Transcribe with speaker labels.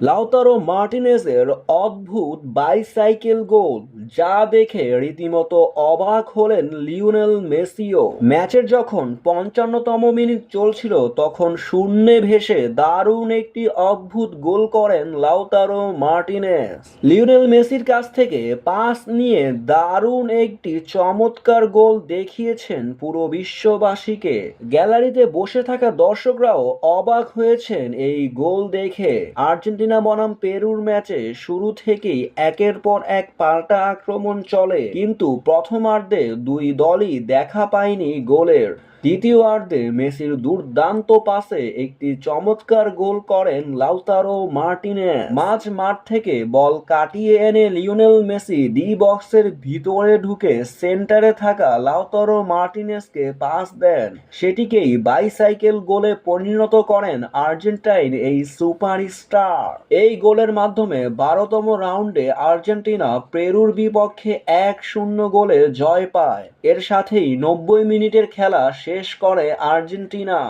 Speaker 1: Lautaro মার্টিনেজের অদ্ভুত bicycle গোল, যা দেখে রীতিমতো অবাক হলেন লিওনেল মেসিও। ম্যাচের যখন ৫৫তম মিনিট চলছিল তখন শূন্যে ভেসে দারুণ একটি অদ্ভুত গোল করেন লাউতারো মার্টিনেজ। লিওনেল মেসির কাছ থেকে পাস নিয়ে দারুণ একটি চমৎকার গোল দেখিয়েছেন পুরো বিশ্ববাসীকে। গ্যালারিতে বসে থাকা দর্শকরাও অবাক হয়েছেন এই গোল দেখে। আর্জেন্টিনা বনাম পেরুর ম্যাচে শুরু থেকেই একের পর এক পাল্টা আক্রমণ চলে, কিন্তু প্রথমার্ধে দুই দলই দেখা পায়নি গোলের। দ্বিতীয়ার্ধে মেসির দুর্দান্ত পাসে একটি চমৎকার গোল করেন লাউতারো মার্টিনেজ। মাঝ মাঠ থেকে বল কাটিয়ে এনে লিওনেল মেসি ডি বক্সের ভিতরে ঢুকে সেন্টারে থাকা লাউতারো মার্টিনেজকে পাস দেন, সেটিকেই বাইসাইকেল গোলে পরিণত করেন আর্জেন্টাইন এই সুপারস্টার। এই গোলের মাধ্যমে ১২তম রাউন্ডে আর্জেন্টিনা পেরুর বিপক্ষে ১-০ গোলে জয় পায়। এর সাথেই ৯০ মিনিটের খেলা শেষ করে আর্জেন্টিনা।